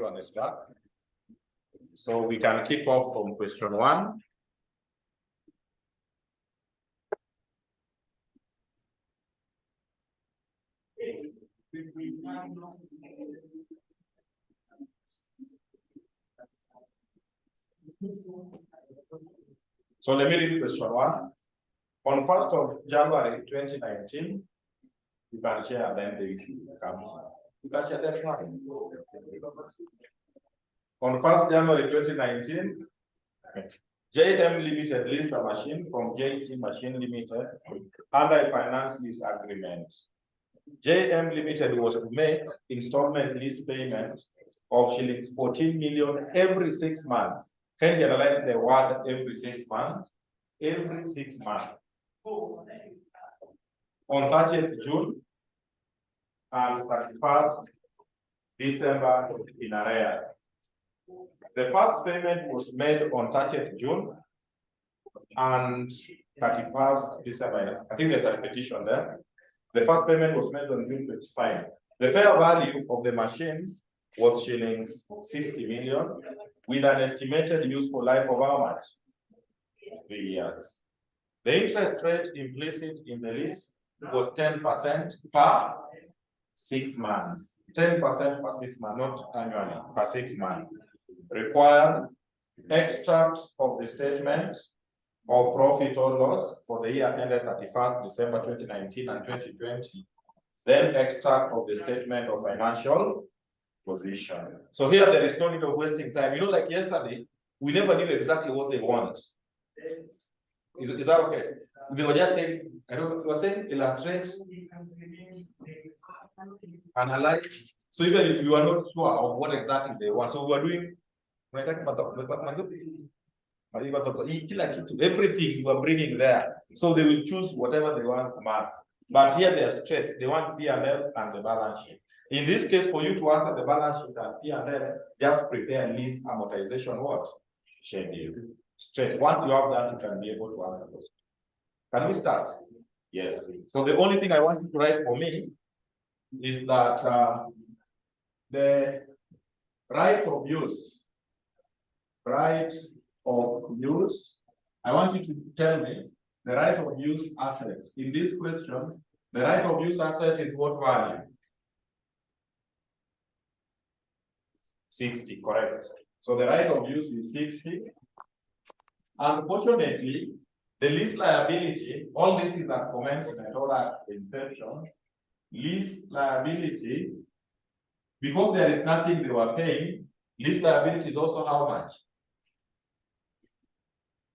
on the start. So we can kick off from question 1. So let me read question 1. On 1st of January 2019, you can share then the you can share that one. On 1st January 2019, JM Limited leased a machine from JT Machine Limited under a finance lease agreement. JM Limited was to make installment lease payment of shillings 14 million every 6 months. Can you underline the word every 6 months? Every 6 months. On 30th June and 31st December in arrears. The first payment was made on 30th June and 31st December. I think there's a repetition there. The first payment was made on June 25. The fair value of the machine was shillings 60 million with an estimated useful life of how much? 3 years. The interest rate implicit in the lease was 10% per 6 months. 10% per 6 months, not annually, per 6 months. Required extract of the statement of profit or loss for the year ended 31st December 2019 and 2020. Then extract of the statement of financial position. So here there is no need of wasting time. You know, like yesterday, we never knew exactly what they want. Is that okay? They were just saying, I don't know, they were saying illustrate, analyze. So even if you are not sure of what exactly they want, so we are doing everything you are bringing there. So they will choose whatever they want to mark. But here they are straight. They want P&L and the balance sheet. In this case, for you to answer the balance sheet and P&L, just prepare lease amortization what? Schedule. Straight. Once you have that, you can be able to answer those. Can we start? Yes. So the only thing I want you to write for me is that the right of use, I want you to tell me the right of use asset. In this question, the right of use asset is what value? 60, correct. So the right of use is 60. Unfortunately, the lease liability, all this is at commencement or at inception. Lease liability, because there is nothing they were paying, lease liability is also how much?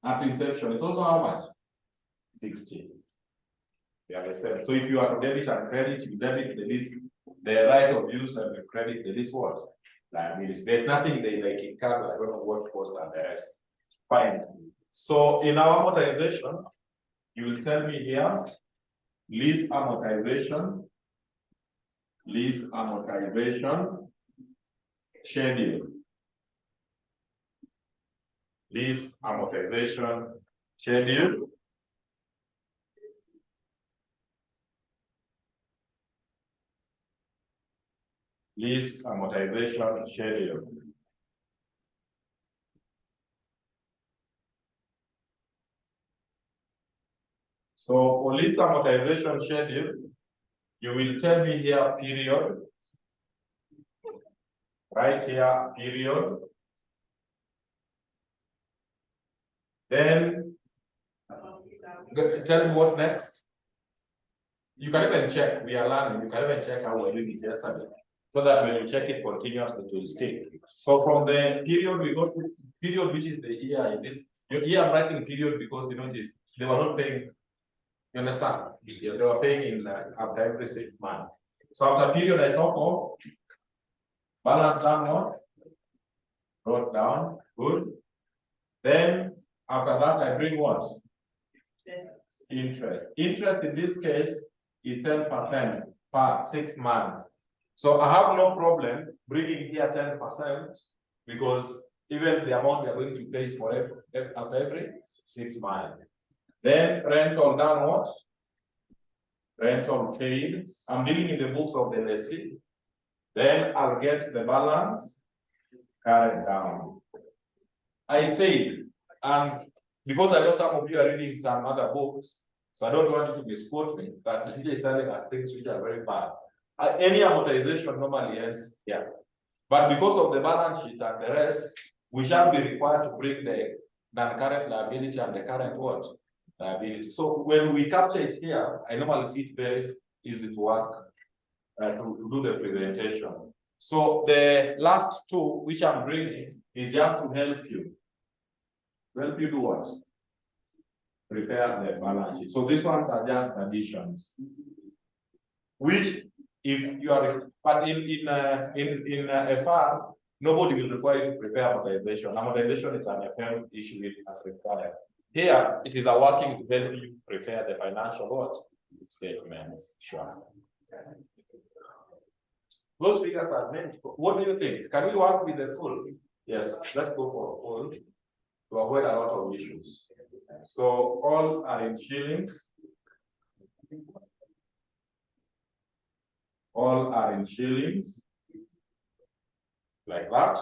At inception, it's also how much? 60. Yeah, so if you are to debit and credit, you debit the lease, the right of use, and you credit the lease what? Liability. There's nothing they like in capital. I don't know what cost and the rest. Fine. So in our amortization, you will tell me here, lease amortization schedule. Lease amortization schedule. Lease amortization schedule. So for lease amortization schedule, you will tell me here period. Right here, period. Then tell me what next. You can even check. We are learning. You can even check how we did it yesterday, so that when you check it continuously, it will stick. So from the period we go to period, which is the year in this. Here I'm writing period because you know this. They were not paying. You understand? They were paying in after every 6 months. So after period, I talk of balance down what? Wrote down. Good. Then after that, I bring what? Interest. Interest in this case is 10% per 6 months. So I have no problem bringing here 10% because even the amount we are going to pay is for after every 6 months. Then rental done what? Rental paid. I'm dealing in the books of the lessee. Then I'll get the balance carried down. I said, and because I know some of you are reading some other books, so I don't want you to misquote me, but the teacher is telling us things which are very bad. Any amortization normally ends here. But because of the balance sheet and the rest, we shall be required to bring the non-current liability and the current what? Liability. So when we capture it here, I normally see it very easy to work to do the presentation. So the last two, which I'm bringing, is just to help you. Help you do what? Prepare the balance sheet. So these ones are just additions, which if you are, but in a FR, nobody will require you to prepare amortization. Amortization is an FM issue as required. Here, it is a working to help you prepare the financial what? Statements. Sure. Those figures are meant. What do you think? Can we work with the full? Yes, let's go for full to avoid a lot of issues. So all are in shillings. All are in shillings, like that.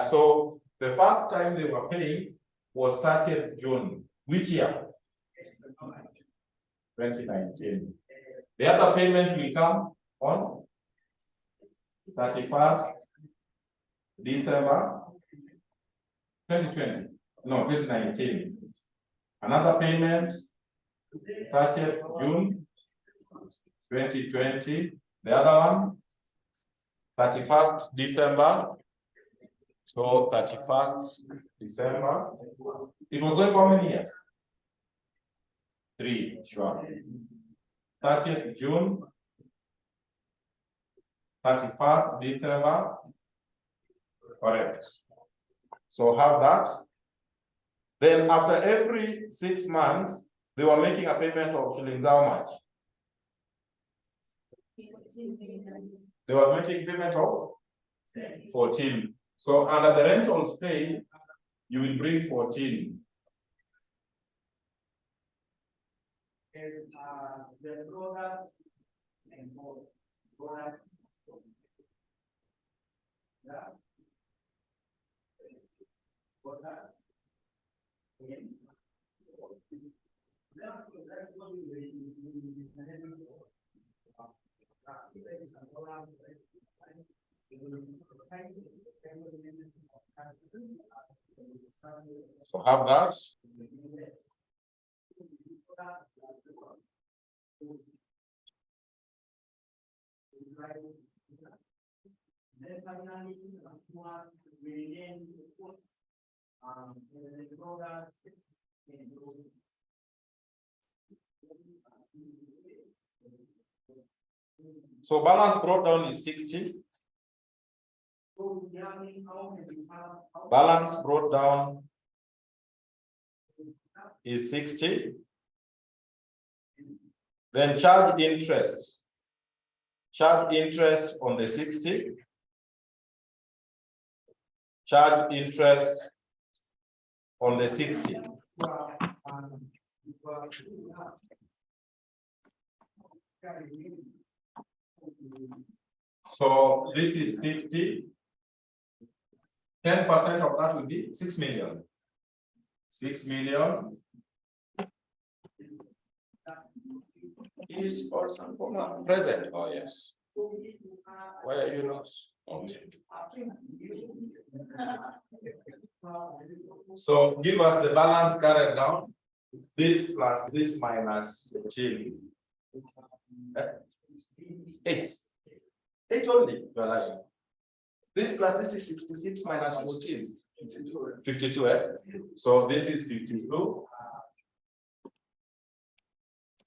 So the first time they were paying was 30th June. Which year? 2019. The other payment will come on 31st December 2020. No, 2019. Another payment 30th June 2020. The other one 31st December. So 31st December. It was going for how many years? 3, sure. 30th June, 31st December, correct. So have that. Then after every 6 months, they were making a payment of shillings how much? They were making payment of 14. So under the rentals paid, you will bring 14. Is the products and products. Yeah. So have that. So balance brought down is 60. Balance brought down is 60. Then charge interest. Charge interest on the 60. Charge interest on the 60. So this is 60. 10% of that will be 6 million. 6 million is also present. Oh, yes. Why are you lost? Okay. So give us the balance carried down. This plus this minus 14. 8. 8 only. This plus this is 66 minus 14. 52, eh? So this is 52.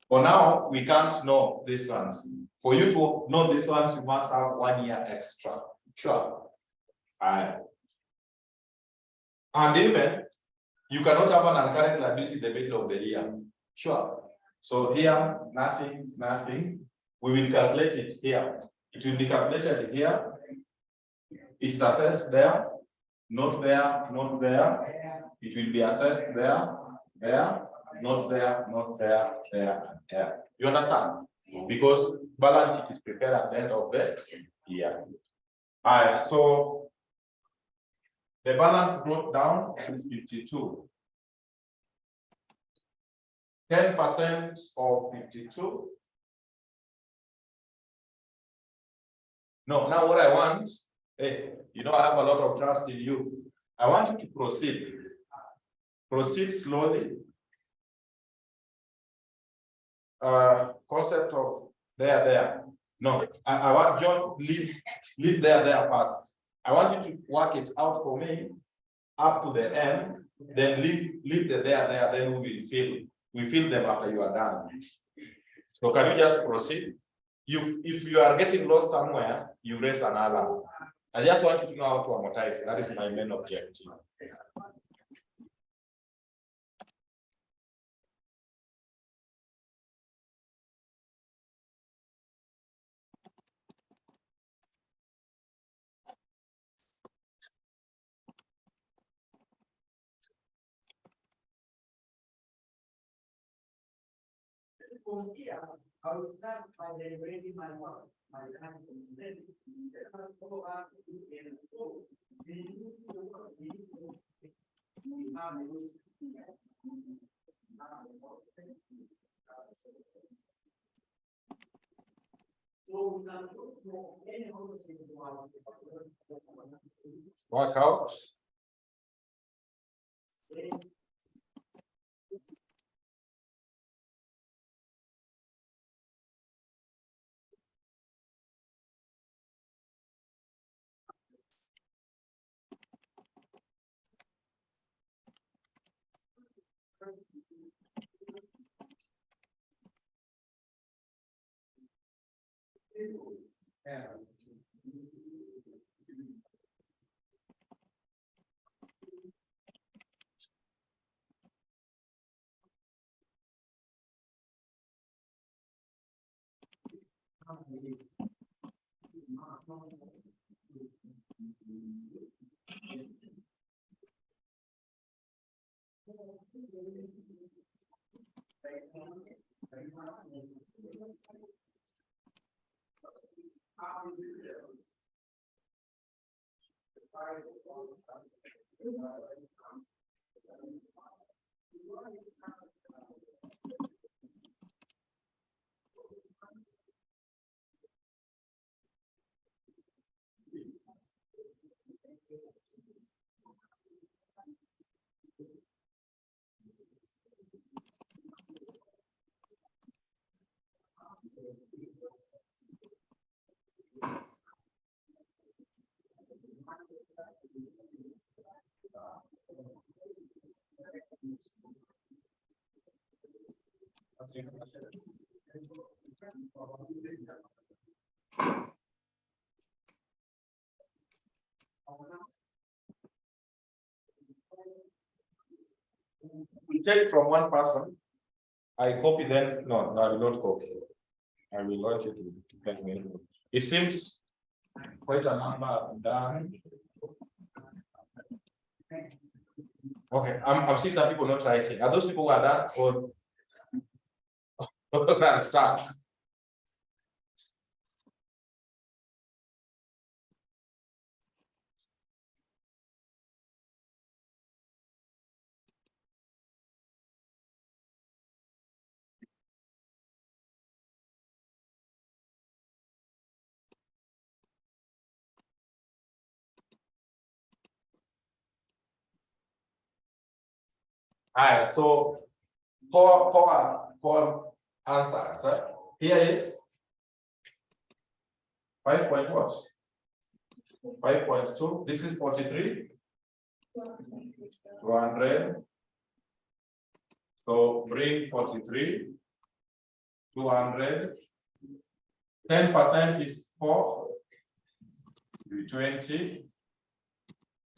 For now, we can't know these ones. For you to know these ones, you must have 1 year extra. Sure. And even you cannot have an current liability in the middle of the year. Sure. So here, nothing, nothing. We will calculate it here. It will be calculated here. It's assessed there, not there, not there. It will be assessed there, there, not there, not there, there, there. You understand? Because balance sheet is prepared at the end of the year. All right, so the balance brought down is 52. 10% of 52. No, now what I want, hey, you know, I have a lot of trust in you. I want you to proceed. Proceed slowly. Concept of there. No, I want John leave there first. I want you to work it out for me up to the end, then leave the there, then we fill them after you are done. So can you just proceed? If you are getting lost somewhere, you raise an alarm. I just want you to know how to amortize. That is my main objective. Here, I will start by deliberating my work, my time, then follow up and so work out. We take from one person. I copy then. No, I will not copy. I will want you to tell me. It seems quite a number done. Okay, I'm seeing some people not writing. Are those people who are done or are stuck? All right, so for answers, here is 5 point what? 5.2. This is 43. 200. So bring 43. 200. 10% is 4. 20.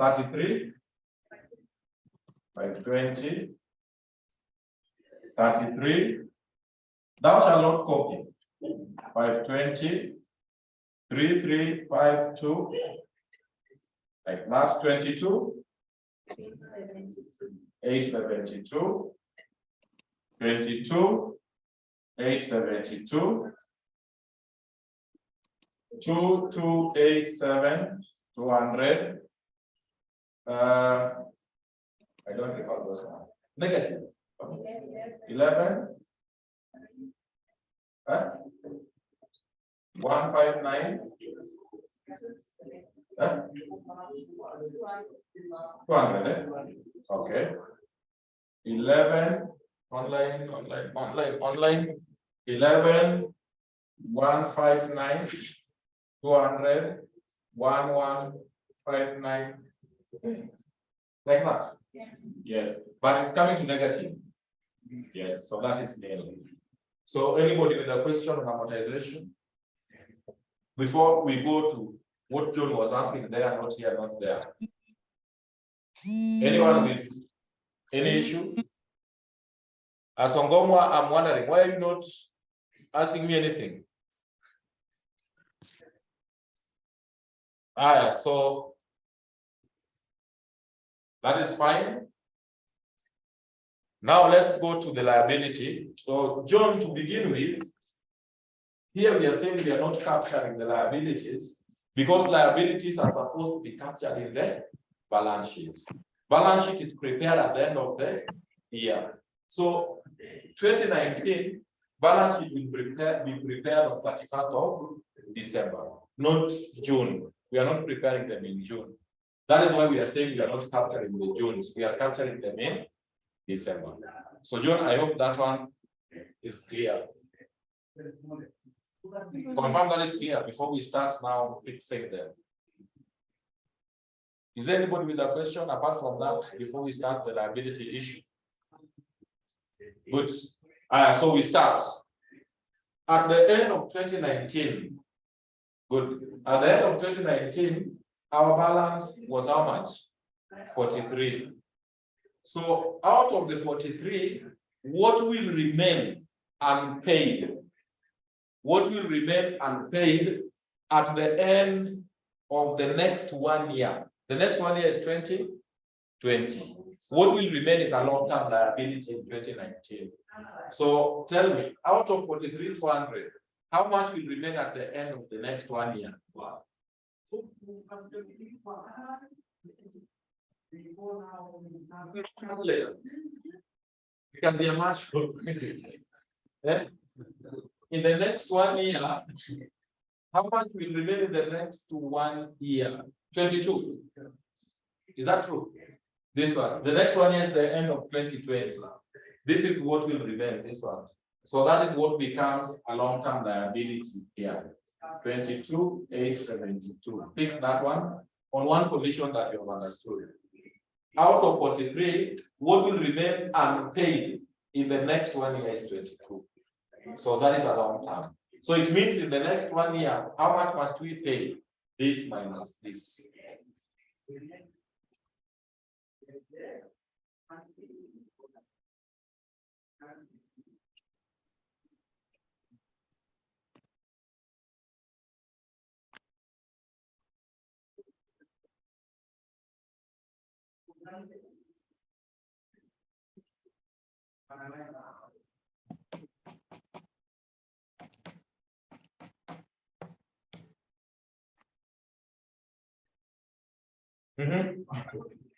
33, 520, 33, thou shalt not copy, 520, 3352, like that, 22, 872, 22, 872, 2287, 200. I don't recall those one. Negative. 11. 159. 200. Okay. 11. Online. 11. 159. 200. 1159. Like that. Yes, but it's coming to negative. Yes, so that is nil. So anybody with a question on amortization? Before we go to what John was asking, there, not here, not there. Anyone with any issue? As Ongomwa, I'm wondering, why are you not asking me anything? So that is fine. Now let's go to the liability. So John, to begin with, here we are saying we are not capturing the liabilities because liabilities are supposed to be captured in the balance sheet. Balance sheet is prepared at the end of the year. So 2019, balance sheet will be prepared on 31st of December, not June. We are not preparing them in June. That is why we are saying we are not capturing the Junes. We are capturing them in December. So John, I hope that one is clear. Confirm that is clear before we start now fixing them. Is there anybody with a question apart from that before we start the liability issue? Good. So we start. At the end of 2019, good. At the end of 2019, our balance was how much? 43. So out of the 43, what will remain unpaid? What will remain unpaid at the end of the next 1 year? The next 1 year is 2020. What will remain is a long-term liability in 2019. So tell me, out of 43,200, how much will remain at the end of the next 1 year? Because they are much in the next 1 year, how much will remain in the next 1 year? 22. Is that true? This one. The next 1 year is the end of 2020. This is what will remain, this one. So that is what becomes a long-term liability here. 22,872. Fix that one on one condition that you have understood. Out of 43, what will remain unpaid in the next 1 year is 22. So that is a long term. So it means in the next 1 year, how much must we pay? This minus this.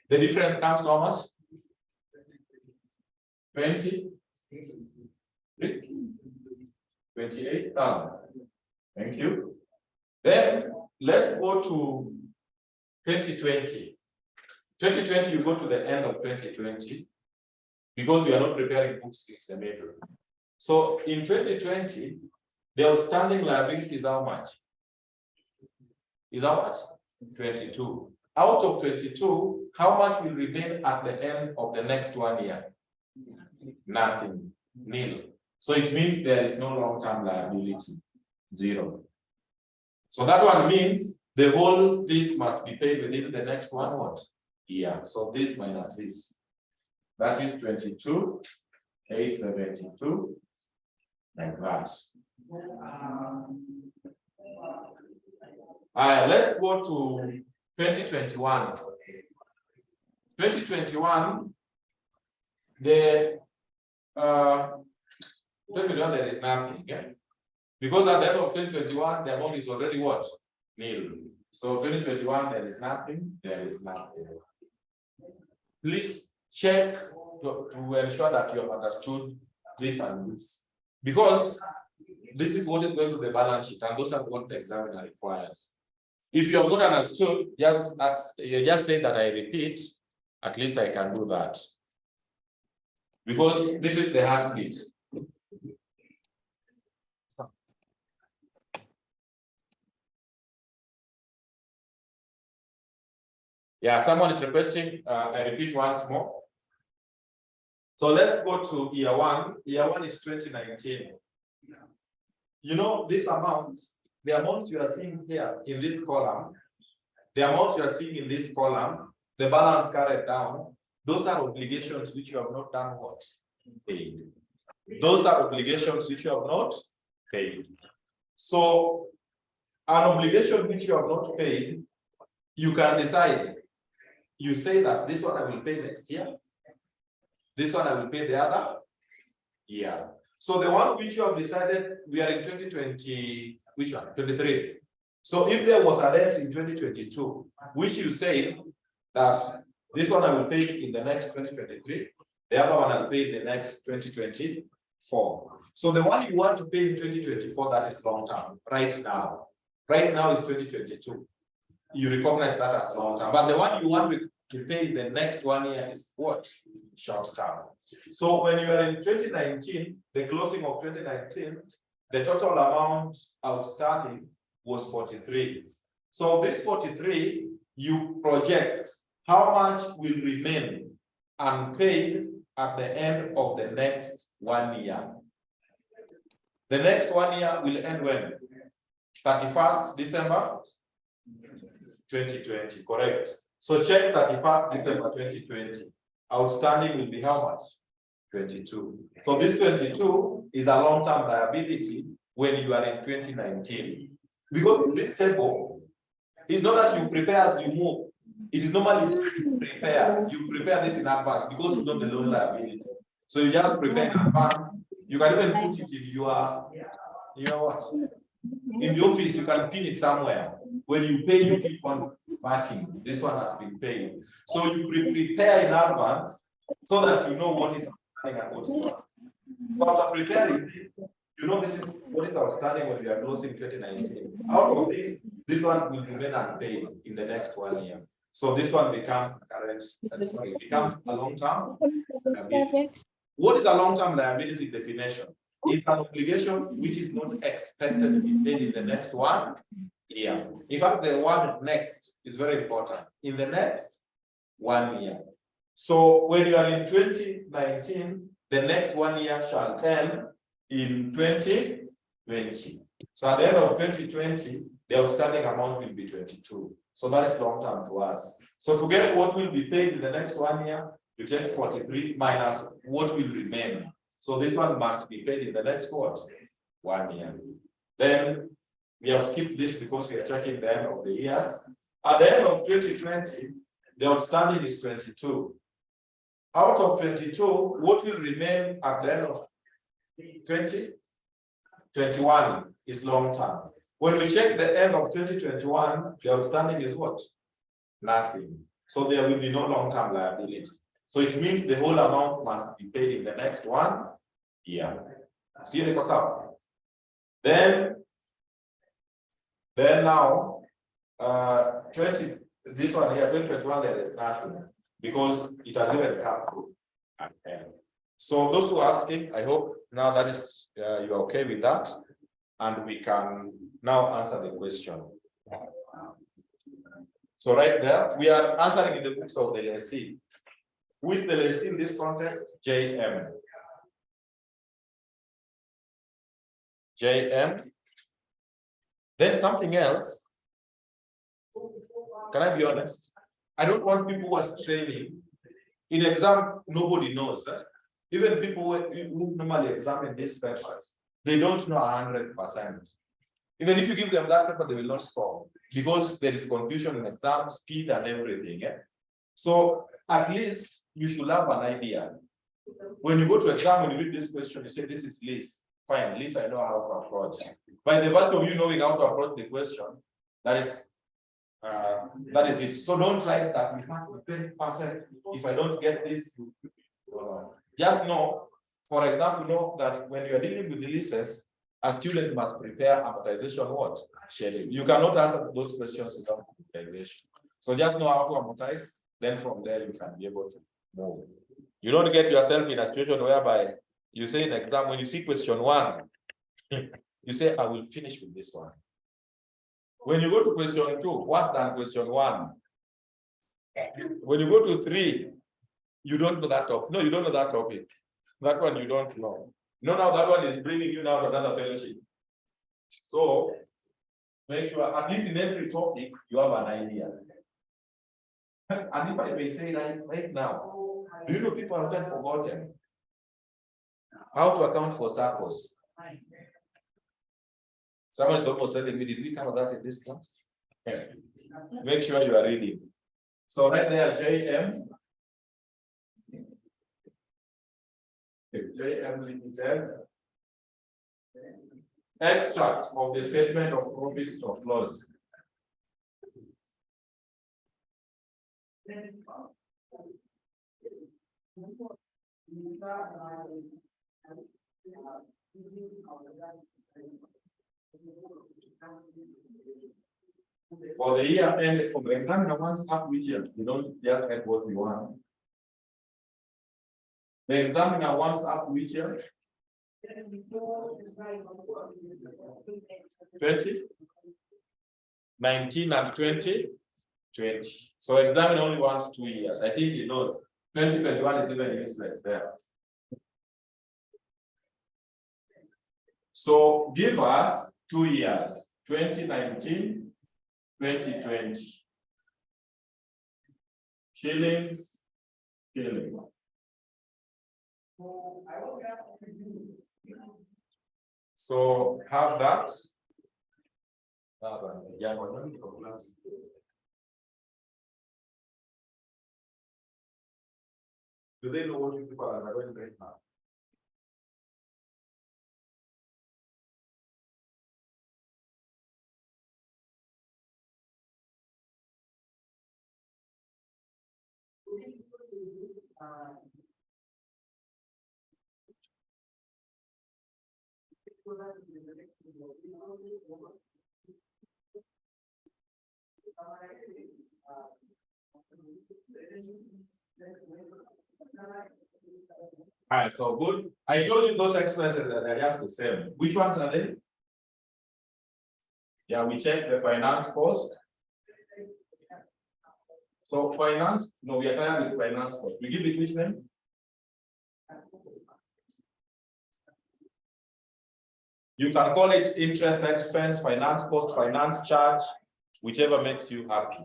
The difference comes to how much? 20? 28,000. Thank you. Then let's go to 2020. 2020, you go to the end of 2020 because we are not preparing books in the middle. So in 2020, the outstanding liability is how much? Is how much? 22. Out of 22, how much will remain at the end of the next 1 year? Nothing. Nil. So it means there is no long-term liability. 0. So that one means the whole this must be paid within the next 1 what? year. So this minus this. That is 22,872, like that. Let's go to 2021. 2021, the 2021 there is nothing, yeah? Because at the end of 2021, the amount is already what? Nil. So 2021, there is nothing, there is nothing. Please check to ensure that you have understood this and this. Because this is what is going to the balance sheet, and those are what the examiner requires. If you have not understood, you just say that I repeat, at least I can do that. Because this is the heartbeat. Yeah, someone is requesting, I repeat once more. So let's go to year one. Year one is 2019. You know, these amounts, the amounts you are seeing here in this column, the amounts you are seeing in this column, the balance carried down, those are obligations which you have not done what? Paid. Those are obligations which you have not paid. So, an obligation which you have not paid, you can decide. You say that this one I will pay next year. This one I will pay the other year. So the one which you have decided, we are in 2020, which one? 23. So if there was a debt in 2022, which you say that this one I will pay in the next 2023, the other one I will pay in the next 2024. So the one you want to pay in 2024, that is long term, right now. Right now is 2022. You recognize that as long term. But the one you want to pay in the next 1 year is what? Short term. So when you are in 2019, the closing of 2019, the total amount outstanding was 43. So this 43, you project how much will remain unpaid at the end of the next 1 year. The next 1 year will end when? 31st December 2020, correct? So check 31st December 2020. Outstanding will be how much? 22. So this 22 is a long-term liability when you are in 2019. Because this table is not that you prepare as you move. It is normally prepare. You prepare this in advance because you know the loan liability. So you just prepare in advance. You can even put it in your what? In the office, you can pin it somewhere. When you pay, you keep on marking. This one has been paid. So you prepare in advance so that you know what is outstanding and what is not. So after preparing, you know this is what is outstanding when we are closing 2019. Out of this one will remain unpaid in the next 1 year. So this one becomes becomes a long-term liability. What is a long-term liability definition? It's an obligation which is not expected to be paid in the next 1 year. In fact, the word next is very important. In the next 1 year. So when you are in 2019, the next 1 year shall end in 2020. So at the end of 2020, the outstanding amount will be 22. So that is long term to us. So to get what will be paid in the next 1 year, you take 43 minus what will remain. So this one must be paid in the next what? 1 year. Then we have skipped this because we are checking the end of the years. At the end of 2020, the outstanding is 22. Out of 22, what will remain at the end of 2021 is long term. When we check the end of 2021, the outstanding is what? Nothing. So there will be no long-term liability. So it means the whole amount must be paid in the next 1 year. See the cost. Then now, this one here, 2021, there is nothing because it has even come to an end. So those who are asking, I hope now that is you are okay with that, and we can now answer the question. So right there, we are answering in the books of the lessee. Who is the lessee in this context? JM. JM. Then something else. Can I be honest? I don't want people who are straining. In exam, nobody knows. Even people who normally examine these papers, they don't know 100%. Even if you give them that paper, they will not score because there is confusion in exam, speed, and everything. Yeah? So at least you should have an idea. When you go to exam, when you read this question, you say, this is Lease. Fine, Lease, I know how to approach. By the virtue of you knowing how to approach the question, that is it. So don't try that. You have to be very perfect. If I don't get this, just know, for example, know that when you are dealing with the leases, a student must prepare amortization what? Schedule. You cannot answer those questions without amortization. So just know how to amortize, then from there you can be able to move. You don't get yourself in a situation whereby you say in exam, when you see question 1, you say, I will finish with this one. When you go to question 2, worse than question 1. When you go to 3, you don't know that topic. No, you don't know that topic. That one you don't know. No, now that one is bringing you now to another fellowship. So make sure at least in every topic you have an idea. And if I may say right now, do you know people have just forgotten how to account for circles? Someone is almost telling me, did we cover that in this class? Yeah. Make sure you are reading. So right there, JM. JM Limited. Extract of the statement of profits or loss. For the year end, from the examiner wants up which year, you don't just get what you want. The examiner wants up which year? 20, 19 and 20, 20. So examiner only wants 2 years. I think you know 2021 is even useless there. So give us 2 years, 2019, 2020. Shillings, shilling. So have that. Do they know what you people are going right now? All right, so good. I told you those expressions that they're just the same. Which ones are they? Yeah, we check the finance cost. So finance, no, we are clear with finance cost. We give it which name? You can call it interest expense, finance cost, finance charge, whichever makes you happy.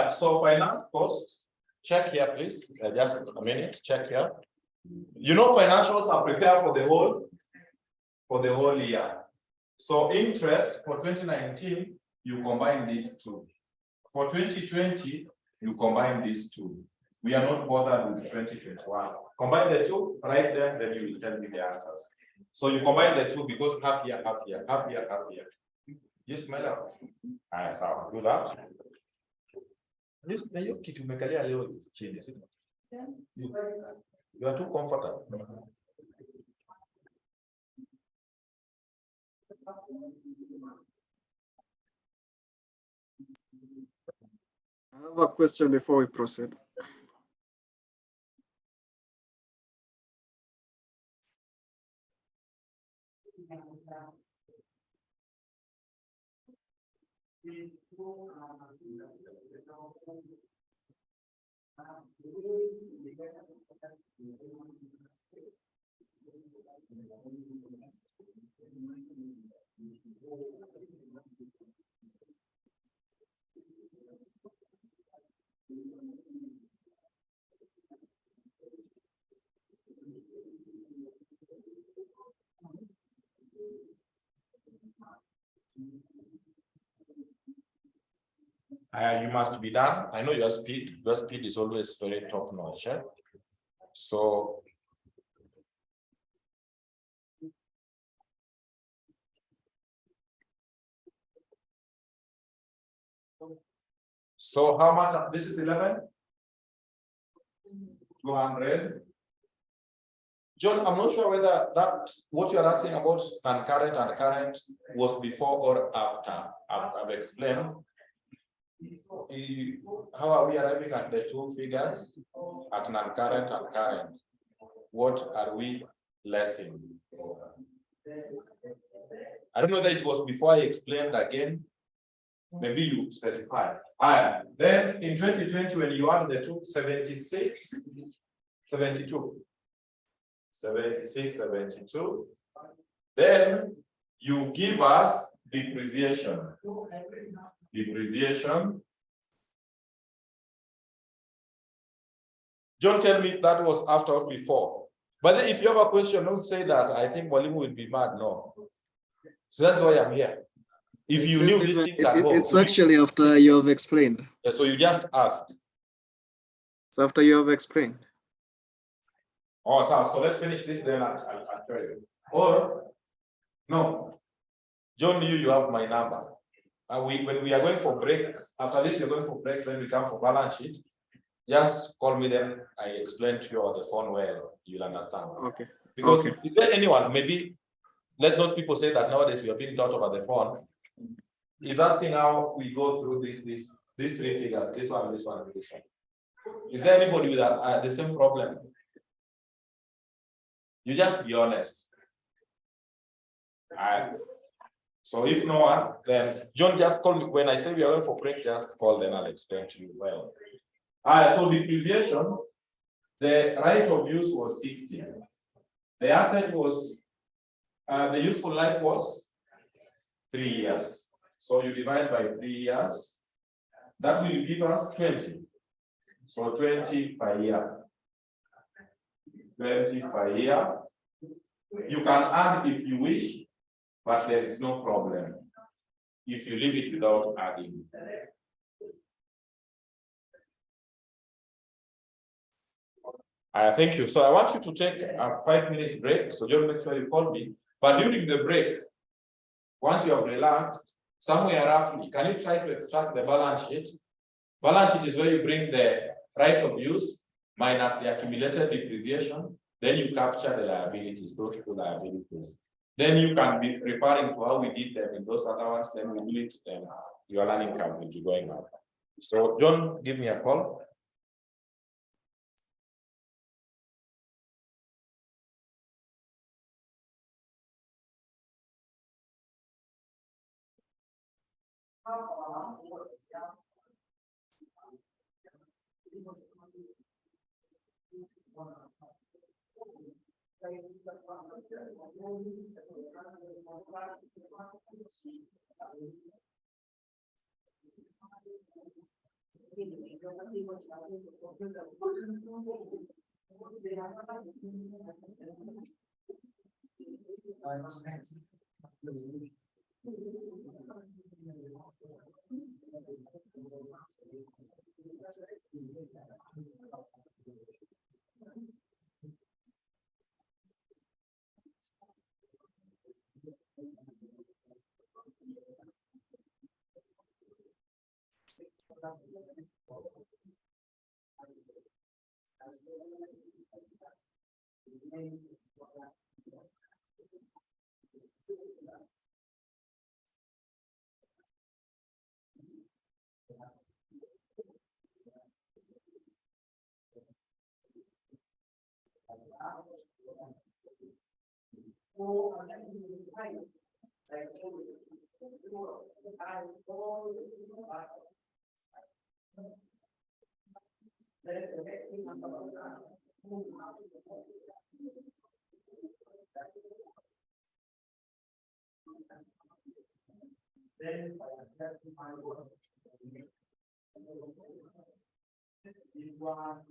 So finance cost, check here, please. Just a minute, check here. You know, financials are prepared for the whole year. So interest for 2019, you combine these two. For 2020, you combine these two. We are not bothered with 2021. Combine the two, write them, then you will tell me the answers. So you combine the two because half year, half year, half year, half year. You smell it? So I'll do that. You are too comfortable. have a question before we proceed. You must be done. I know your speed is always very top notch. Eh? So how much? This is 11? 200. John, I'm not sure whether that what you're asking about non-current and current was before or after. I've explained. How are we arriving at the two figures at non-current and current? What are we lessing? I don't know that it was before I explained again. Maybe you specify. Then in 2020, when you add the two, 76, 72. 76, 72. Then you give us depreciation. Depreciation. Don't tell me if that was after or before. But then if you have a question, don't say that. I think Walimu will be mad. No. So that's why I'm here. If you knew these things at home. It's actually after you have explained. Yeah, so you just ask. It's after you have explained. Oh, so let's finish this, then I'll tell you. Or, no. John, you have my number. And when we are going for break, after this, we're going for break, then we come for balance sheet. Just call me, then I explain to you on the phone where you'll understand. Okay. Because okay. Is there anyone, maybe, let's not people say that nowadays we are being taught over the phone. He's asking how we go through these three figures, this one, this one, and this one. Is there anybody with the same problem? You just be honest. So if no one, then John, just call me. When I say we are going for break, just call, then I'll explain to you well. So depreciation, the right of use was 60. The asset was, the useful life was 3 years. So you divide by 3 years, that will give us 20. So 20 per year. 20 per year. You can add if you wish, but there is no problem if you leave it without adding. Thank you. So I want you to take a 5-minute break. So just make sure you call me. But during the break, once you have relaxed, somewhere roughly, can you try to extract the balance sheet? Balance sheet is where you bring the right of use minus the accumulated depreciation. Then you capture the liabilities, those two liabilities. Then you can be referring to how we did them in those other ones. Then we do it, then your learning curve will be going up. So John, give me a call. Then testify what this is one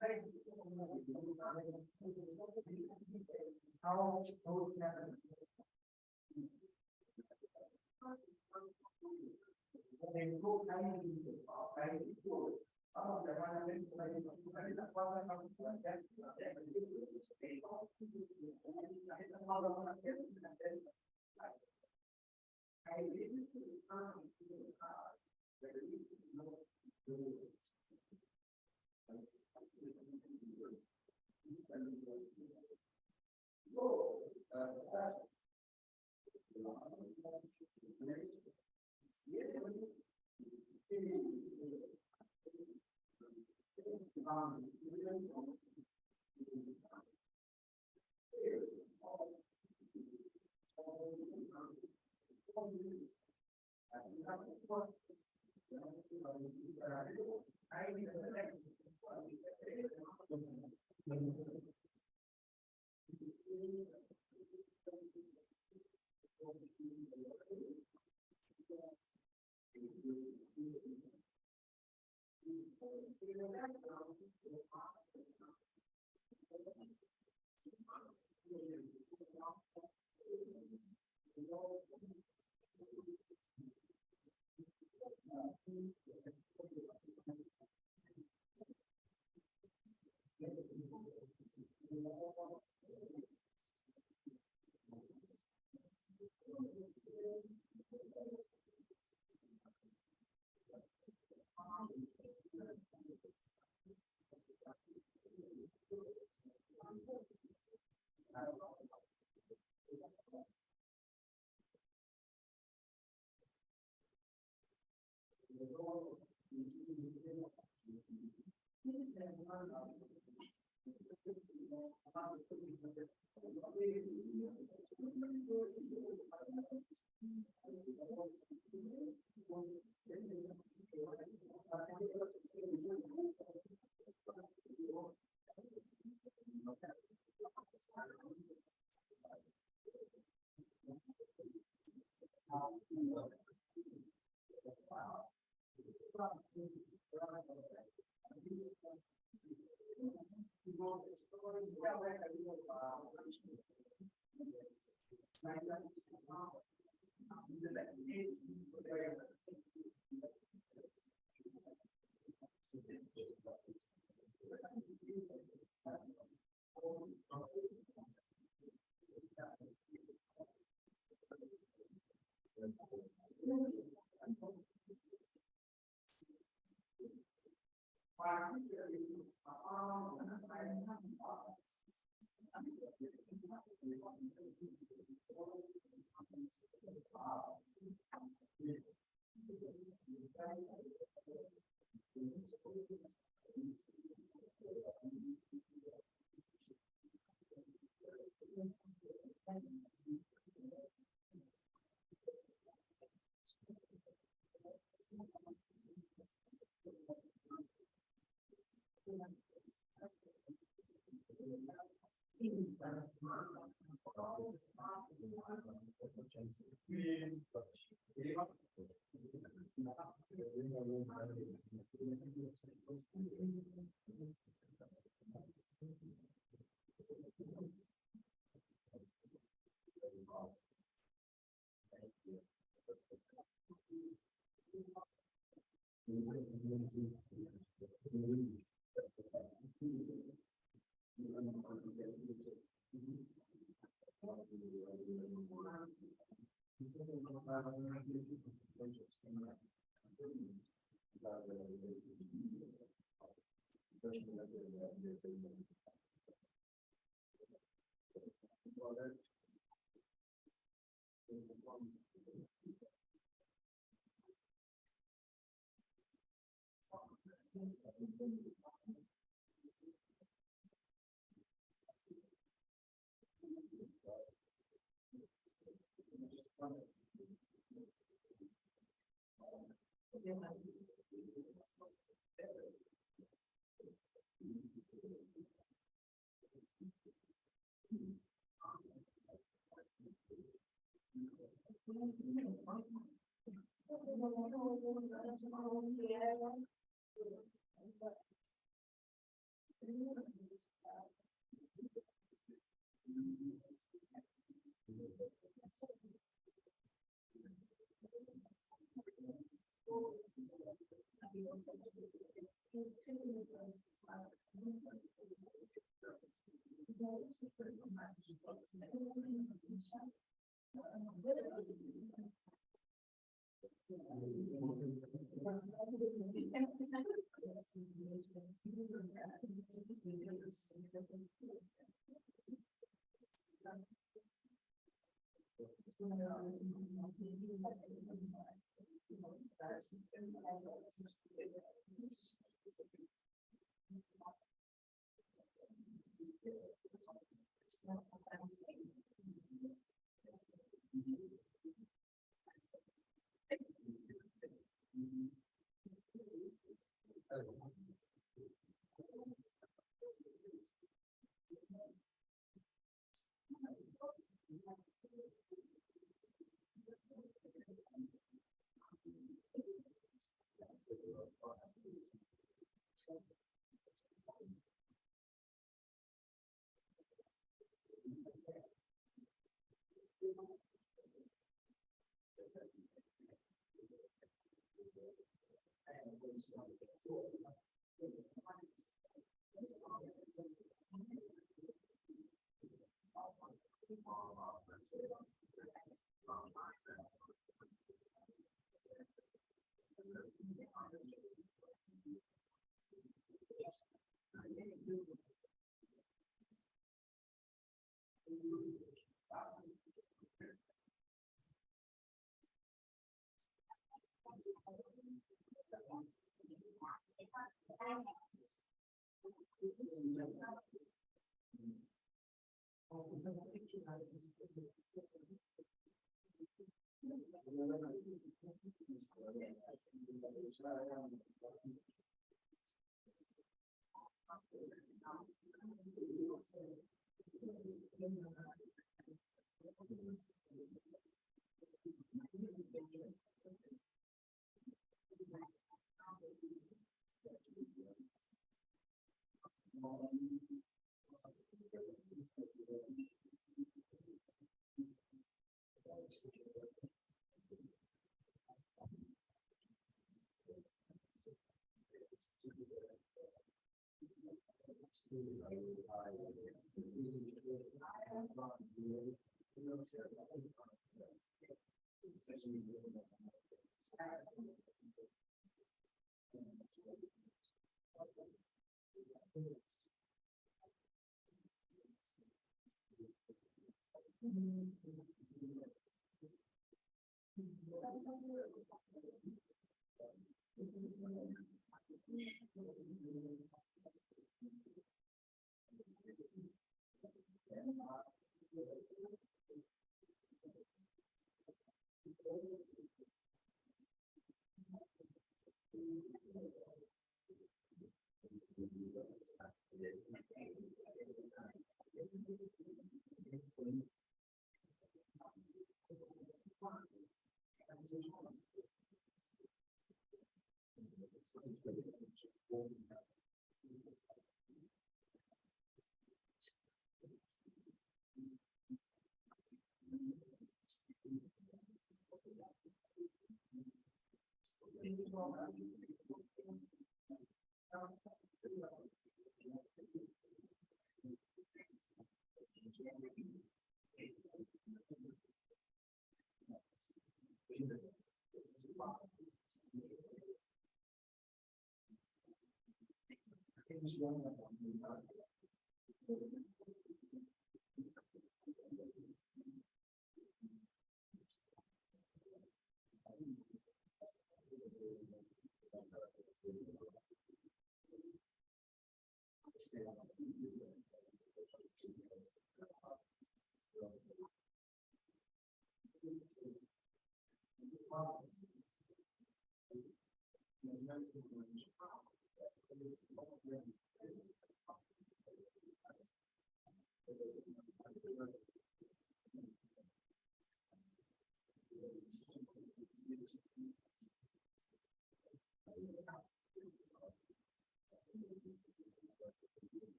How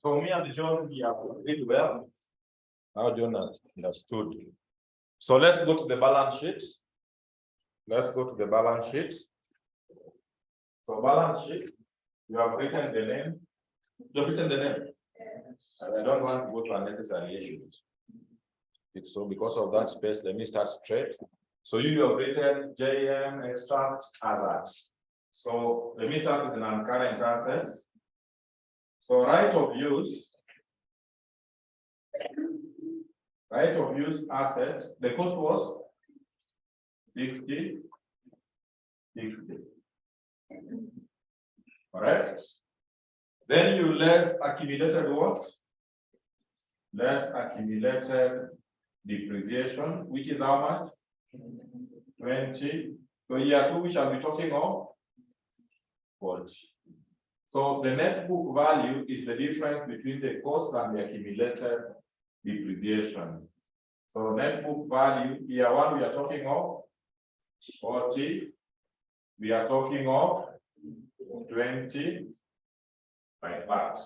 So me and John, we have agreed well. Now John has understood. So let's go to the balance sheet. Let's go to the balance sheet. So balance sheet, you have written the name. You've written the name. And I don't want to go to unnecessary issues. So because of that space, let me start straight. So you have written JM extract as at. So let me start with the non-current assets. So right of use asset, the cost was 60. Correct. Then you less accumulated what? Less accumulated depreciation, which is how much? 20. So year 2, we shall be talking of 40. So the net book value is the difference between the cost and the accumulated depreciation. So net book value, year 1, we are talking of 40. We are talking of 20 like that.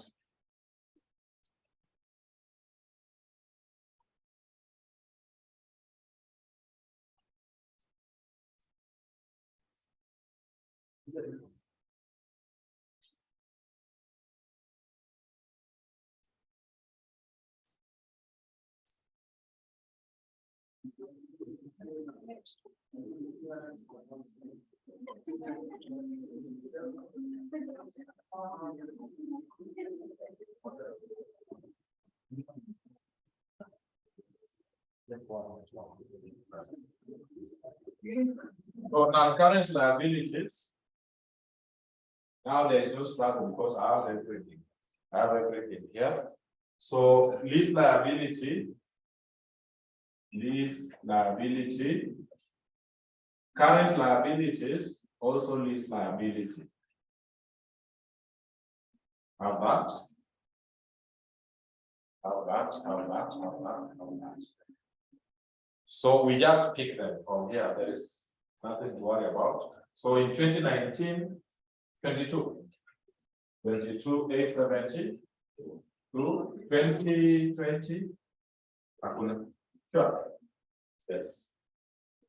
So now current liabilities. Now there is no struggle because I have everything. I have everything here. So lease liability, current liabilities, also lease liability. Have that. Have that. So we just pick them from here. There is nothing to worry about. So in 2019, 22, 870 to 2020. Sure. Yes.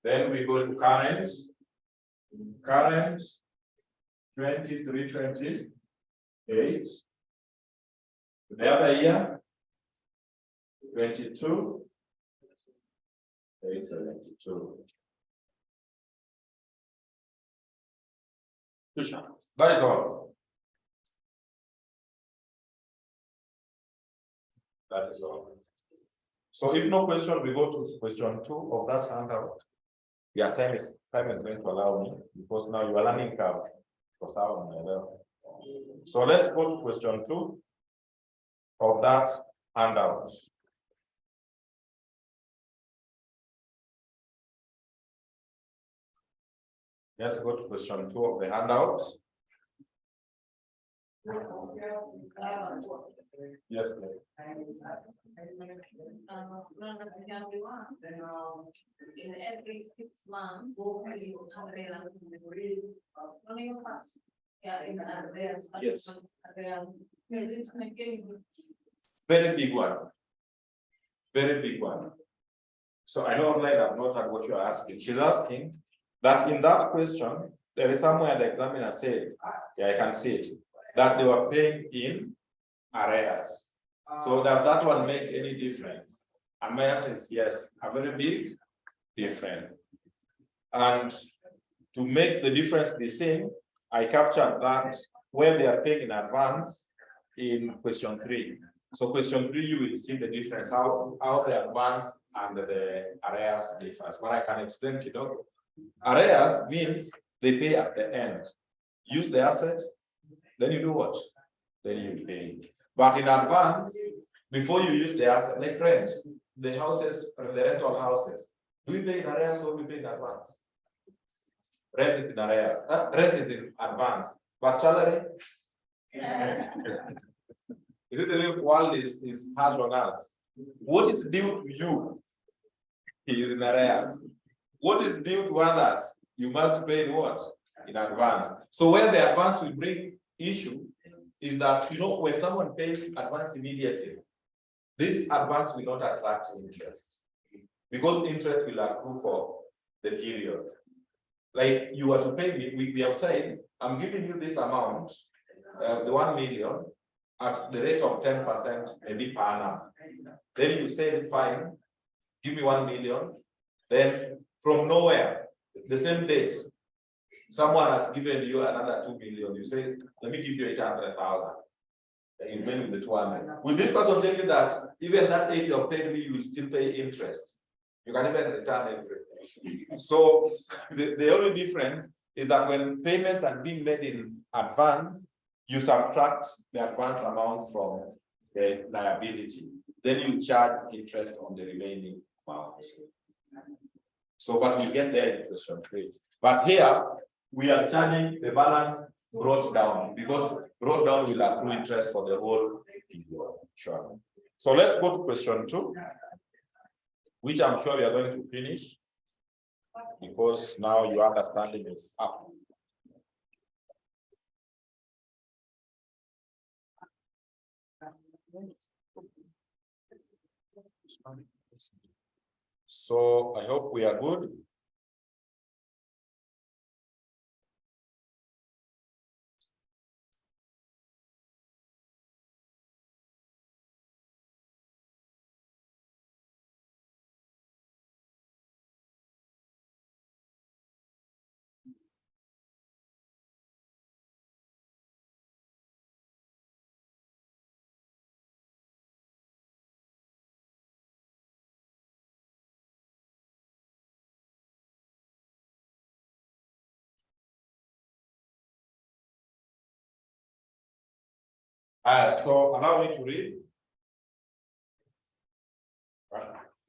Then we go to current 2328. The other year 22 872. That is all. That is all. So if no question, we go to question 2 of that handout. Yeah, time is going to allow me because now you are learning curve for sound level. So let's go to question 2 of that handout. Let's go to question 2 of the handouts. Yes, please. In every 6 months, Yes. Very big one. Very big one. So I know online I've not heard what you're asking. She's asking that in that question, there is somewhere the examiner said, yeah, I can see it, that they were paying in arrears. So does that one make any difference? And my answer is yes, a very big difference. And to make the difference be seen, I captured that where they are paying in advance in question 3. So question 3, you will see the difference, how the advance and the arrears differs. But I can explain to you. Arrears means they pay at the end. Use the asset, then you do what? Then you pay. But in advance, before you use the asset, like rent, the houses, the rental houses, do we pay in arrears or we pay in advance? Rent is in arrears. Rent is in advance. But salary? Is it the way world is hard on us? What is due to you is in arrears. What is due to others, you must pay in what? In advance. So where the advance will bring issue is that, you know, when someone pays advance immediately, this advance will not attract interest because interest will accrue for the period. Like you were to pay me, we have said, I'm giving you this amount, the 1 million, at the rate of 10%, maybe per annum. Then you say, fine, give me 1 million. Then from nowhere, the same date, someone has given you another 2 million. You say, let me give you 800,000. You remain with the 200. Will this person tell you that even that 8 you have paid me, you will still pay interest? You can even return everything. So the only difference is that when payments are being made in advance, you subtract the advance amount from the liability. Then you charge interest on the remaining amount. So, but we'll get there in question 3. But here, we are charging the balance brought down because brought down will accrue interest for the whole period. Sure. So let's go to question 2, which I'm sure we are going to finish because now your understanding is up. So I hope we are good. So allow me to read.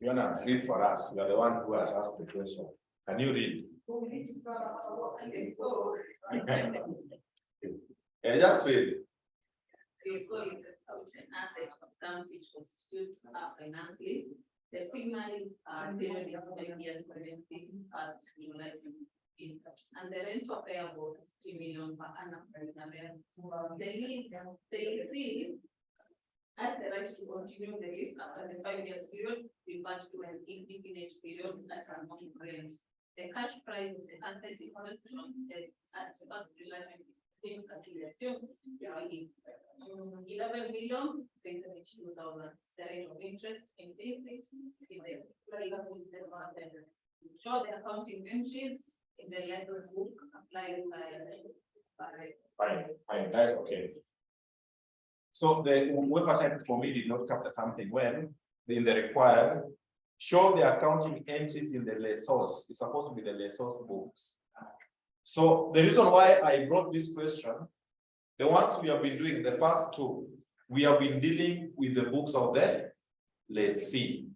You wanna read for us? You are the one who has asked the question. Can you read? Yeah, just read. Accounts which constitutes finance list. The primary period is 5 years commencing as July 2015, and the rental payable is 3 million per annum. The lease they receive as the right to continue the lease after the 5 years period, revert to an indefinite period at an on rent. The cash price of the asset in question is at 1st July 2015 calculation. 11 million 672,000. The rate of interest in basics in the show the accounting entries in the ledger book applied by Fine, that's okay. So the web pattern for me did not capture something when in the required show the accounting entries in the lessors. It's supposed to be the lessors books. So the reason why I brought this question, the ones we have been doing, the first two, we have been dealing with the books of the lessee,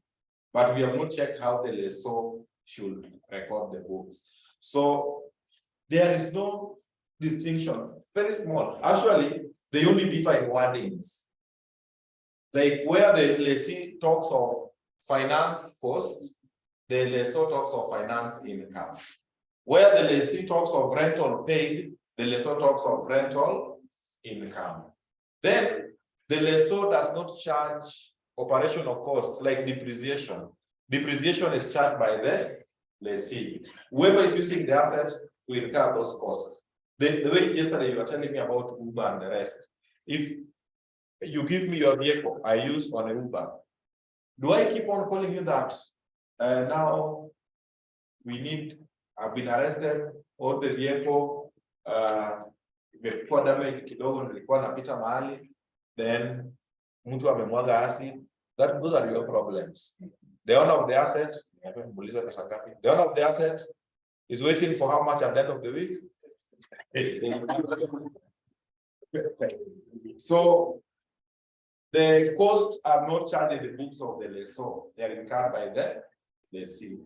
but we have not checked how the lessor should record the books. So there is no distinction, very small. Actually, they only differ in wordings. Like where the lessee talks of finance cost, the lessor talks of finance income. Where the lessee talks of rental paid, the lessor talks of rental income. Then the lessor does not charge operational cost like depreciation. Depreciation is charged by the lessee. Whoever is using the asset to incur those costs. The way yesterday you were telling me about Uber and the rest. If you give me your vehicle, I use on an Uber. Do I keep on calling you that now I've been arrested, all the vehicle, imekuwa damage kidogo, nilikuwa napita mahali, then mtu amemwaga acid. Those are your problems. The owner of the asset, the owner of the asset is waiting for how much at the end of the week. So the costs are not charged in the books of the lessor, they are incurred by the lessee.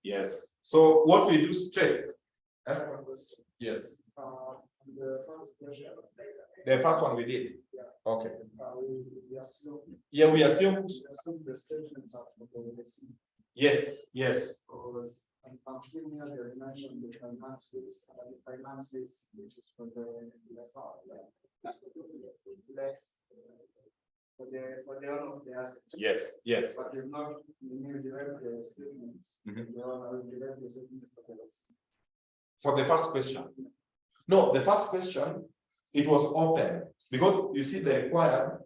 Yes. So what we do straight. Yes. The first question. The first one we did. Yeah. Okay. We assume. Yeah, we assumed. The statements are from the lessee. Yes, yes. Because I'm seeing here they mentioned the finance list, which is for the lessor, less for the owner of the asset. Yes, yes. But you've not derived the statements. The owner will derive the statements for the lessee. For the first question. No, the first question, it was open because you see the required,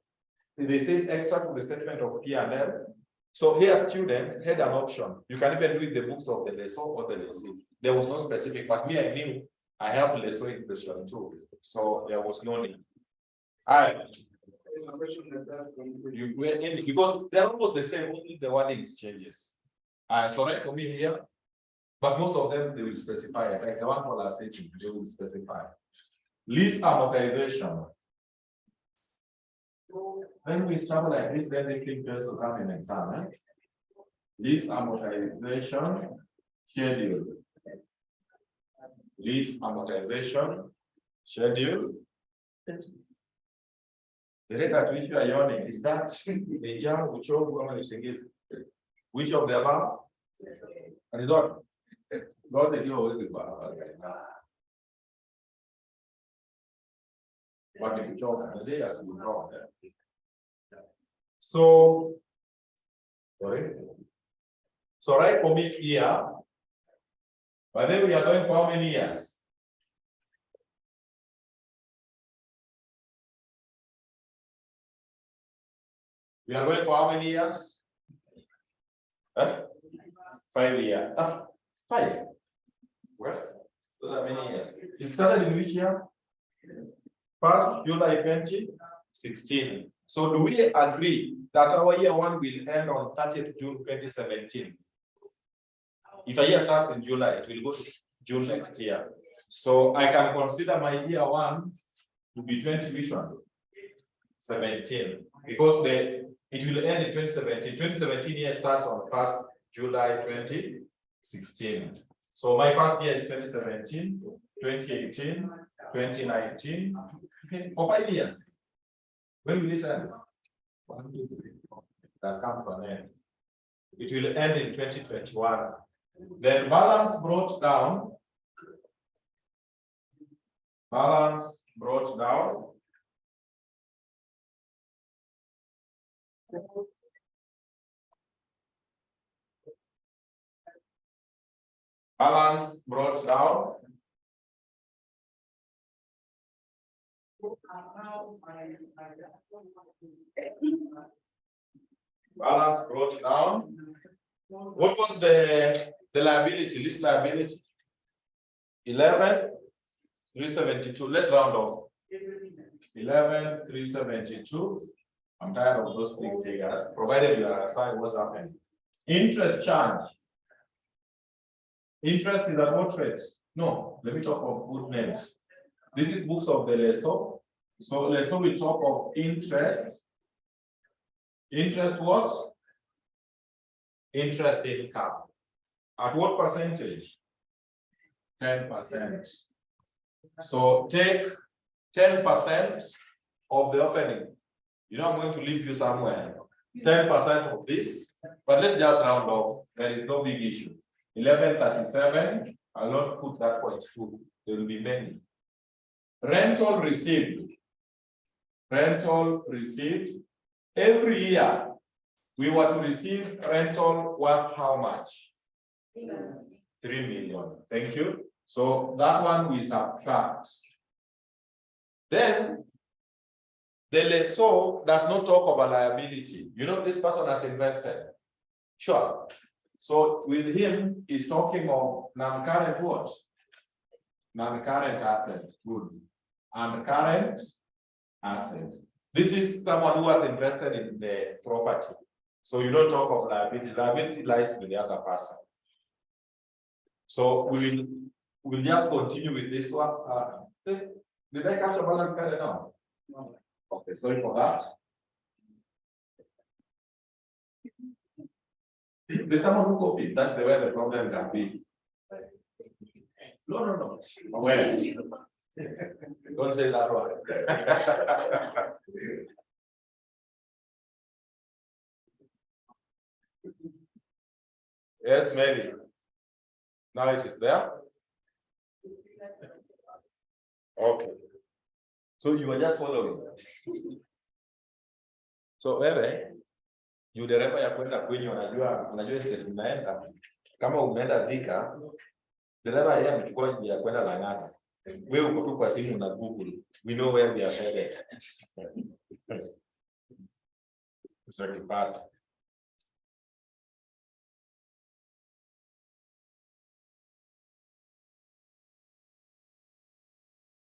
they said extra to the statement of P&L. So here student had an option. You can even read the books of the lessor or the lessee. There was no specific, but me, I knew I have lessor in question too. So there was no need. You were in because they're almost the same, only the wording changes. So right for me here, but most of them they will specify, like the one for last section, they will specify. Lease amortization. When we struggle like this, then this thing just will come in exam. Right? Lease amortization schedule. Lease amortization schedule. The rate at which you are yawning, is that which of the above? Result. Not the deal with it. What did you talk the day as we draw there? So, sorry. So right for me here, but then we are going for how many years? We are going for how many years? 5 years. 5. Well, so that many years. It started in which year? 1st July 2016. So do we agree that our year 1 will end on 30th June 2017? If a year starts in July, it will go to June next year. So I can consider my year 1 to be 20 which one? 2017 because it will end in 2017. 2017 year starts on 1st July 2016. So my first year is 2017, 2018, 2019. Okay, for 5 years. When will it end? 1, 2, 3, 4. That's come to an end. It will end in 2021. Then balance brought down. Balance brought down. Balance brought down. Balance brought down. What was the liability, list liability? 11,372. Let's round off. 11,372. I'm tired of those big figures, provided you understand what's happening. Interest charge. Interest is at what rate? No, let me talk of good names. This is books of the lessor. So lessor will talk of interest. Interest what? Interest income. At what percentage? 10%. So take 10% of the opening. You know, I'm going to leave you somewhere. 10% of this, but let's just round off. There is no big issue. 1137. I'll not put that 0.2. There will be many. Rental received. Rental received. Every year, we were to receive rental worth how much? 3 million. Thank you. So that one we subtract. Then the lessor does not talk of a liability. You know, this person has invested. Sure. So with him, he's talking of non-current what? Non-current asset. Good. And current asset. This is someone who has invested in the property. So you don't talk of liability. Liability lies with the other person. So we'll just continue with this one. Did I catch a balance carried down? No. Okay, sorry for that. There's someone who copied. That's the way the problem can be. No. Where? Don't say that one. Yes, maybe. Now it is there. Okay. So you are just following. So you dereva ya kwenda kwenye unajua state unaenda kama umeenda Thika, dereva yeye amechukua njia ya kwenda Lang'ata. Wewe uko tu kwa simu na Google. We know where we are headed.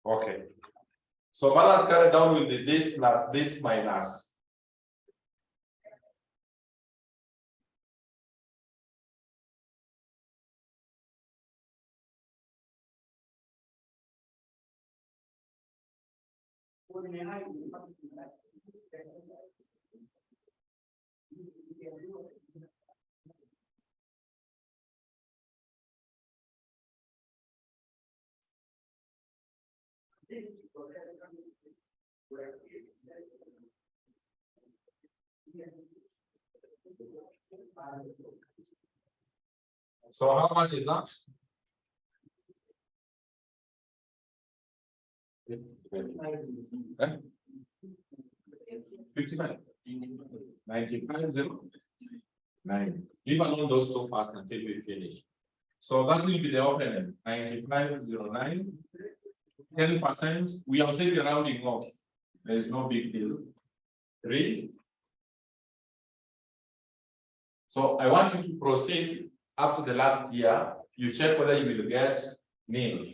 Okay. So balance carried down will be this plus this minus. So how much is that? Eh? 59. 9509. Leave alone those two fast until we finish. So that will be the opening. 9509. 10%. We are simply rounding off. There is no big deal. 3. So I want you to proceed up to the last year. You check whether you will get nil.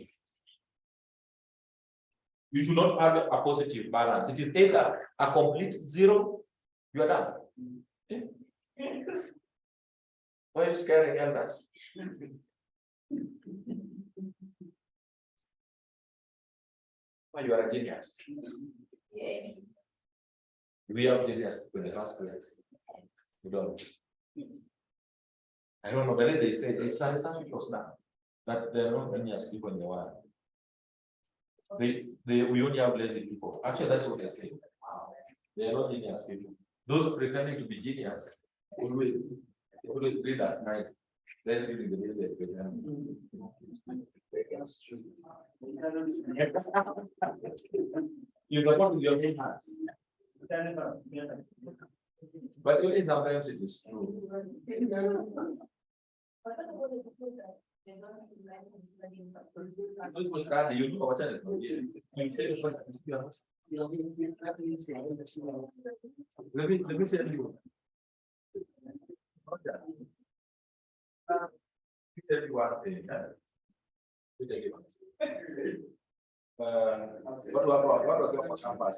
You should not have a positive balance. It is either a complete zero, you are done. Why are you scaring elders? Why you are a genius? We have genius in the first place. We don't. I don't know whether they say it's some people now, but there are not genius people in the world. We only have lazy people. Actually, that's what they say. They are not genius people. Those pretending to be genius always read at night. Then during the day they pretend. You support with your own heart. But only sometimes it is true. You do what let me tell you. Tell you one thing. What was campus?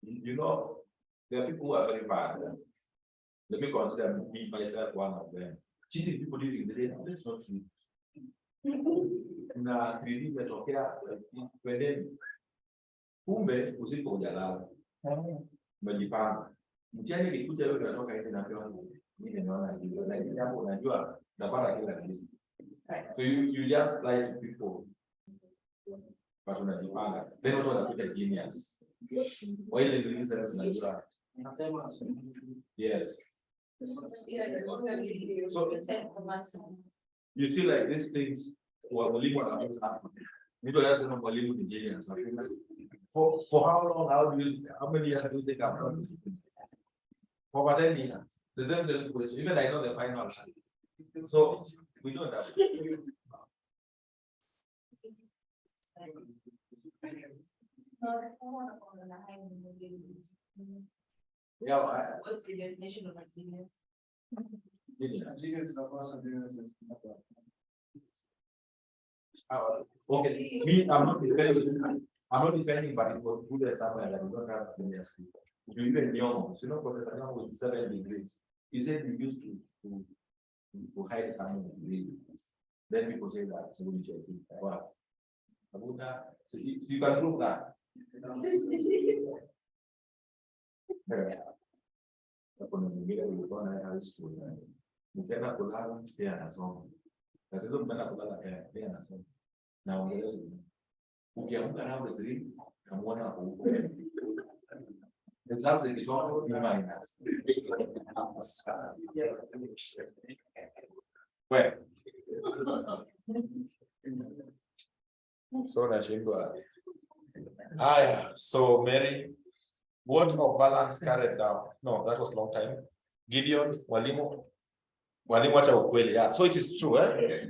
You know, there are people who are very bad. Let me consider me myself one of them. Cheating people living the day, that's not true. Na 3D metokea kwenye kumbe usiku hujalala. Umejipanga. Mchana ilikuja wewe unatoka hivi na pia mimi naona hiyo lakini hapo unajua napata kila kitu. So you just like people. But unajipanga. Then watu wanakuja genius. Wale ndio unajua. Yes. So you see like these things walimu wanakuwa ndio lazima mwalimu ni genius. For how many years do you think I've done? For what 10 years. The same question. Even I know the final. So we don't have. Yeah. What's the definition of a genius? Genius is a person who is Okay, me, I'm not defending, but it was good as somewhere that you don't have genius people. You even young, you know, Professor with 7 degrees. He said we used to hide some degree. Then people say that so we check it. Wow. So you can prove that. Kuna mwingine ulikuwa na high school. Mkienda kulala pia anasoma. Sasa ndio mkienda kulala pia anasoma. Na ongeleza. Ukiamka round 3 kamwona huko. It's absolutely wrong in minus. Well. So nashindwa. So Mary, what of balance carried down? No, that was long time. Gideon, walimu acha ukweli. Yeah. So it is true, eh?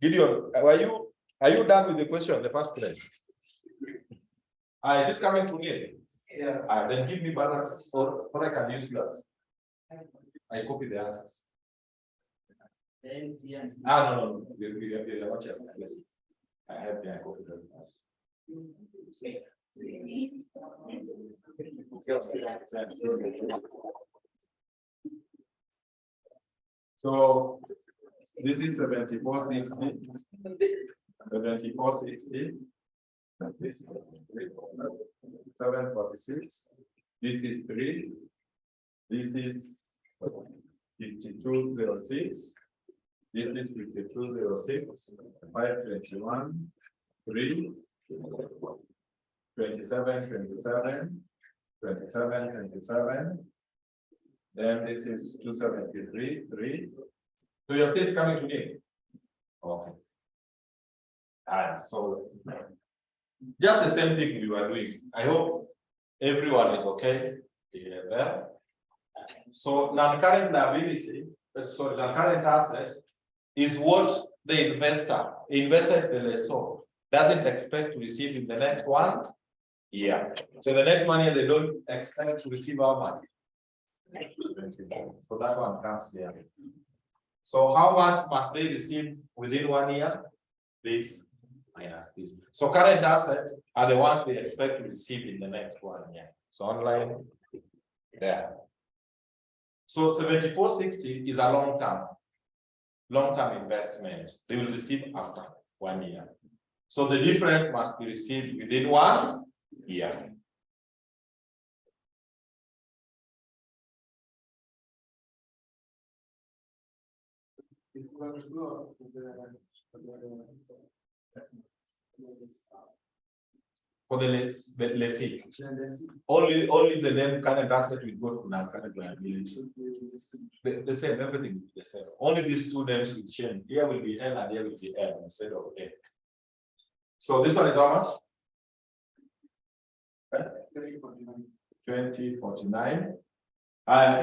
Gideon, are you done with the question in the first place? Is this coming to me? yes. Then give me balance or I can use yours. I copy the answers. Yes. No. You watch it. I have the copy the answers. So this is 7460. 7460. This is 746. This is 3. This is 5206. This is 5206. 521. 3. 27, 27, 27, 27. Then this is 273, 3. So your things coming to me. Okay. So just the same thing we were doing. I hope everyone is okay. Yeah. So non-current liability, non-current asset is what the investor is the lessor, doesn't expect to receive in the next 1 year. So the next 1 year they don't expect to receive how much? So that one comes here. So how much must they receive within 1 year? This minus this. So current assets are the ones they expect to receive in the next 1 year. So online there. So 7460 is a long-term investment. They will receive after 1 year. So the difference must be received within 1 year. For the lessee, only the name current asset will go to non-current liability. The same, everything will be the same. Only these two names will change. Here will be L and here will be L instead of A. So this one is how much? 2049.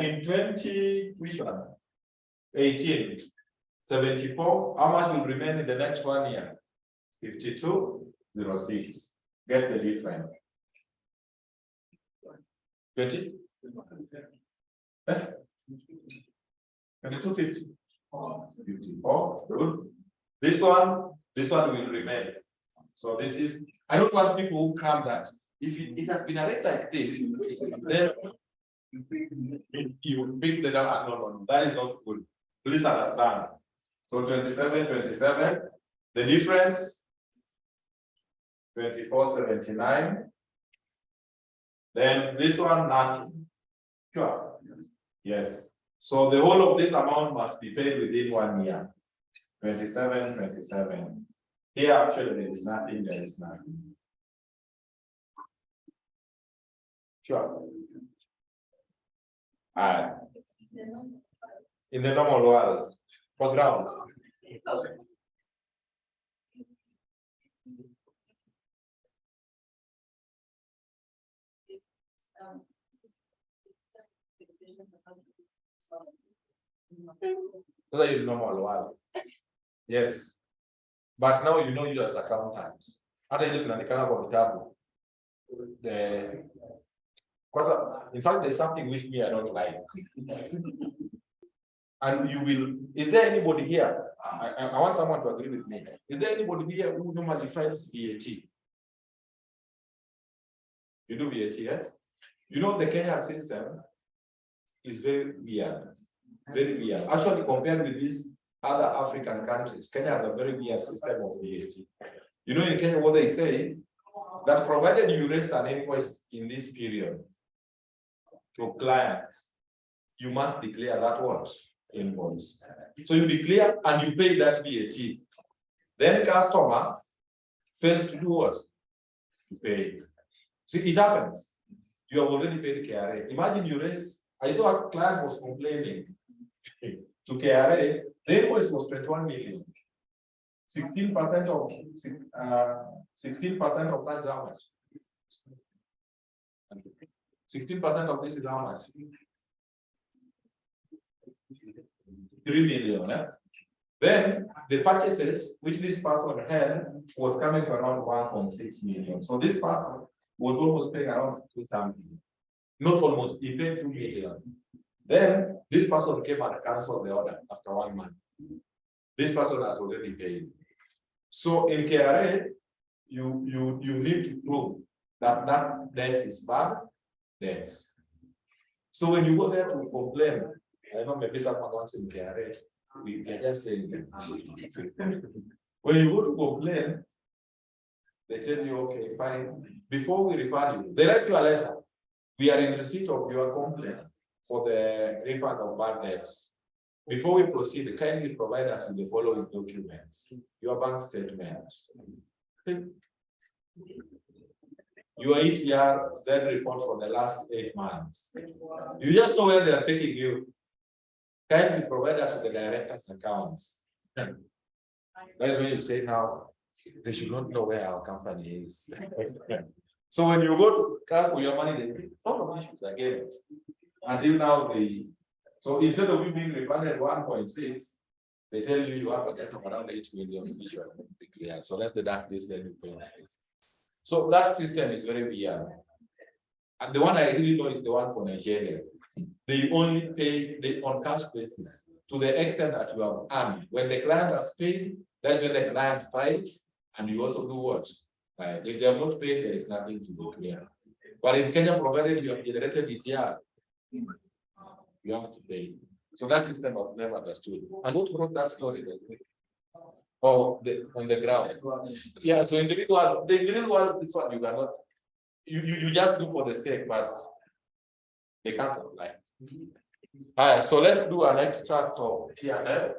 In 20, which one? 18, 74. How much will remain in the next 1 year? 5206. Get the difference. 20? 2250. 54. Good. This one will remain. So this is, I don't want people who cram that. If it has been arranged like this, then you will pick the number. No, that is not good. Please understand. So 27, the difference 2479. Then this one, nothing. Sure. Yes. So the whole of this amount must be paid within 1 year. 27. Here actually there is nothing, there is nothing. Sure. In the normal world, for ground. Those are the normal world. Yes. But now you know you as accountants. Hata ile tunaandikana kwa vitabu. In fact, there's something which me I don't like. And you will, is there anybody here? I want someone to agree with me. Is there anybody here who normally files VAT? You do VAT, yes? You know the Kenyan system is very weird. Very weird. Actually, compared with these other African countries, Kenya has a very weird system of VAT. You know in Kenya what they say? That provided you raised an invoice in this period to clients, you must declare that what? Invoice. So you declare and you pay that VAT. Then customer fails to do what? To pay. See, it happens. You have already paid KRA. Imagine you raised, I saw a client was complaining to KRA, the invoice was 21 million. 16% of 16% of that is how much? 16% of this is how much? 3 million. Then the purchases which this person had was coming to around 1.6 million. So this person was almost paying around 2 something. Not almost, he paid 2 million. Then this person came and canceled the order after 1 month. This person has already paid. So in KRA, you need to prove that that debt is bad debts. So when you go there to complain, I know maybe someone wants in KRA, we are just saying that. When you go to complain, they tell you, okay, fine. Before we refer you, they write you a letter. We are in receipt of your complaint for the refund of bad debts. Before we proceed, kindly provide us with the following documents: your bank statements, your ETR Z report for the last 8 months. You just know where they are taking you. Kindly provide us with the director's accounts. That's when you say now they should not know where our company is. So when you go to ask for your money, they bring a lot of issues again. Until now, so instead of you being refunded 1.6, they tell you you have a debt of around 8 million, which you have to be clear. So let's deduct this, then you pay. So that system is very weird. And the one I really know is the one for Nigeria. They only pay on cash basis to the extent that you have earned. When the client has paid, that's when the client files, and you also do what? If they have not paid, there is nothing to do here. But in Kenya, provided you have generated ETR, you have to pay. So that system I've never understood. And what brought that story? Oh, on the ground. Yeah, so the individual, this one you cannot, you just do for the sake, but they can't apply. All right, so let's do an extract of P&L.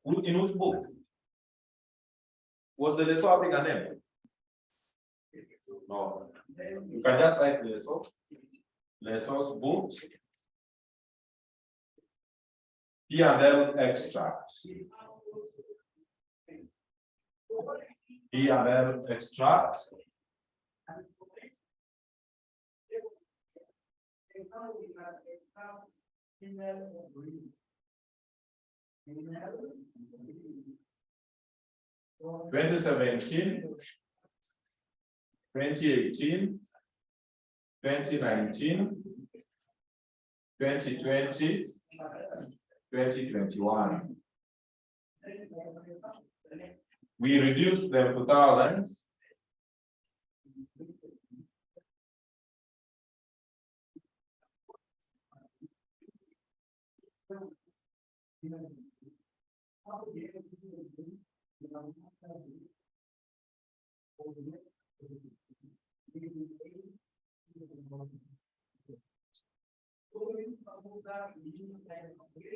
In whose book? Was the lessor having a name? No. You can just write lessor's book. P&L extract. P&L extract. Twenty 2018, 2019, 2020, 2021. We reduced them to thousands.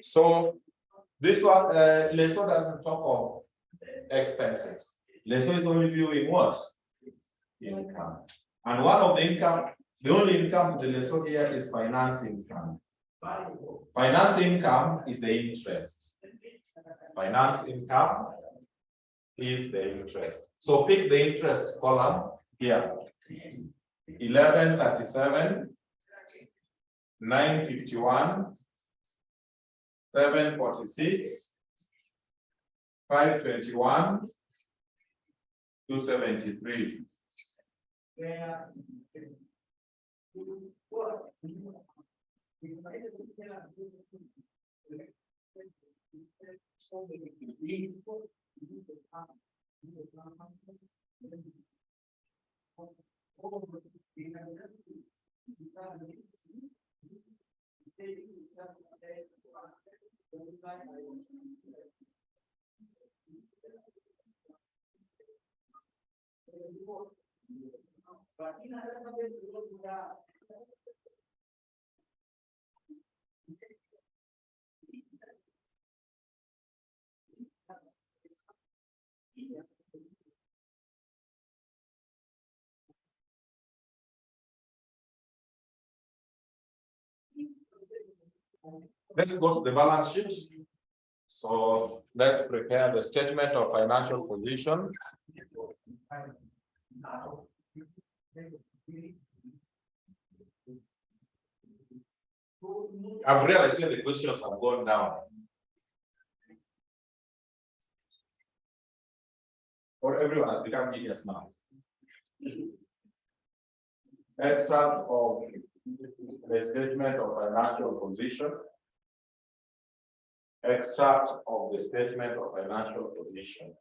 So this one, lessor doesn't talk of expenses. Lessor is only viewing what? Income. And one of the income, the only income the lessor here is finance income. Finance income is the interest. Finance income is the interest. So pick the interest column here. 1137, 951, 746, 521, 273. Let's go to the balance sheet. So let's prepare the statement of financial position. I've realized that the questions have gone down. Or everyone has become genius now. Extract of the statement of financial position. Extract of the statement of financial position.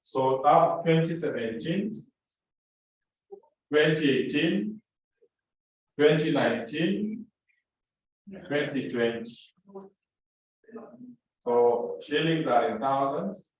So up 2017, 2018, 2019, 2020. So shillings are in thousands.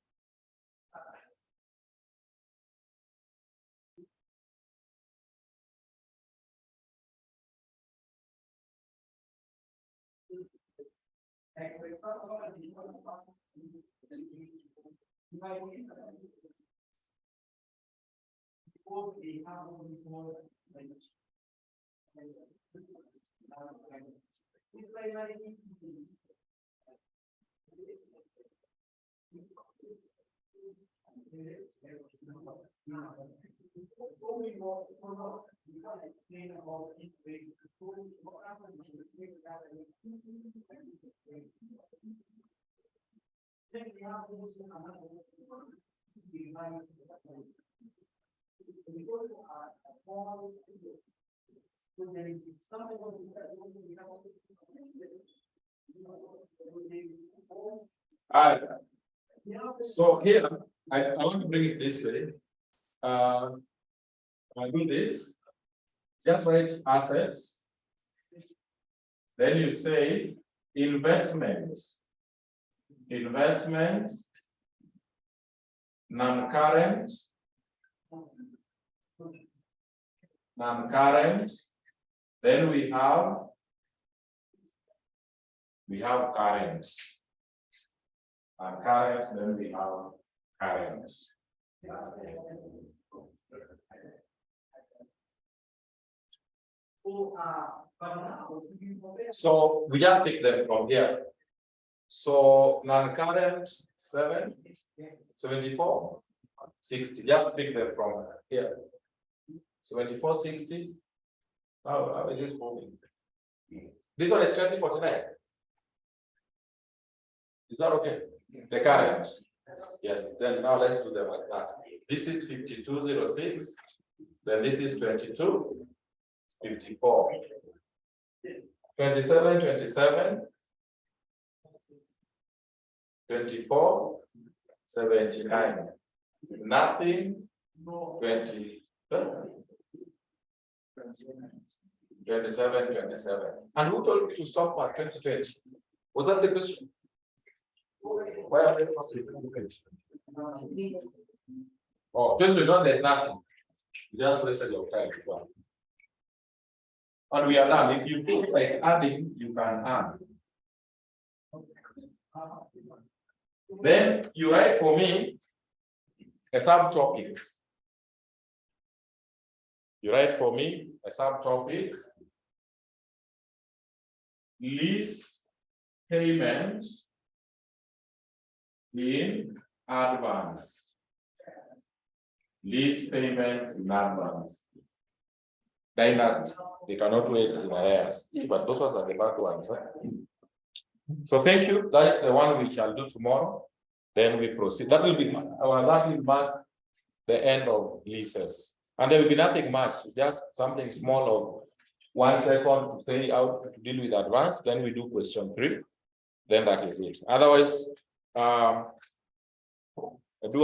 So here, I want to bring it this way. I do this. Just write assets. Then you say investments. Investments. Non-current. Non-current. Then we have current. And current, then we have current. So we just pick them from here. So non-current 74, 60. Just pick them from here. 74, 60. How is this moving? This one is 2049. Is that okay? The current. Yes, then now let's do them like that. This is 5206. Then this is 22. 54. 27, 27. 24. 79. Nothing. 20. 27, 27. And who told me to stop at 2020? Was that the question? Why are they not taking the question? Oh, 2021, there's nothing. You just wasted your time. And we are done. If you feel like adding, you can add. Then you write for me a subtopic. You write for me a subtopic. Lease payments in advance. Lease payment in advance. Dynasty, they cannot wait in arrears, but those ones are the bad ones. So thank you. That is the one we shall do tomorrow. Then we proceed. That will mark the end of leases. And there will be nothing much, it's just something small of 1 second to pay out to deal with advance. Then we do question 3. Then that is it. Otherwise, do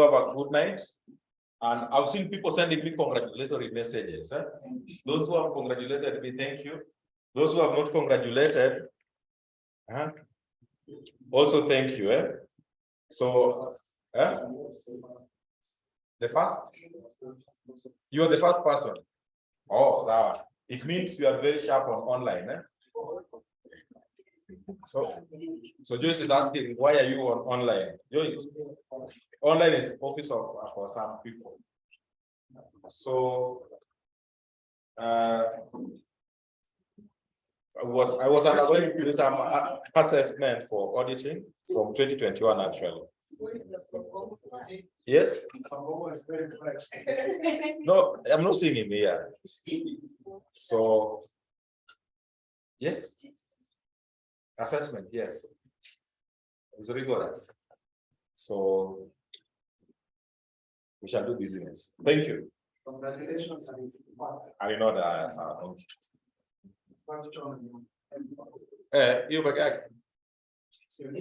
have a good night. And I've seen people sending me congratulatory messages. Those who have congratulated me, thank you. Those who have not congratulated, also thank you. So, the first, you are the first person. Oh, Sarah. It means you are very sharp on online. So Joyce is asking, why are you on online? Joyce, online is office for some people. So I was undergoing to do some assessment for auditing from 2021 actually. Yes? No, I'm not seeing him here. So yes. Assessment, yes. It's rigorous. So we shall do business. Thank you. Congratulations. I know that. Thank you. You back.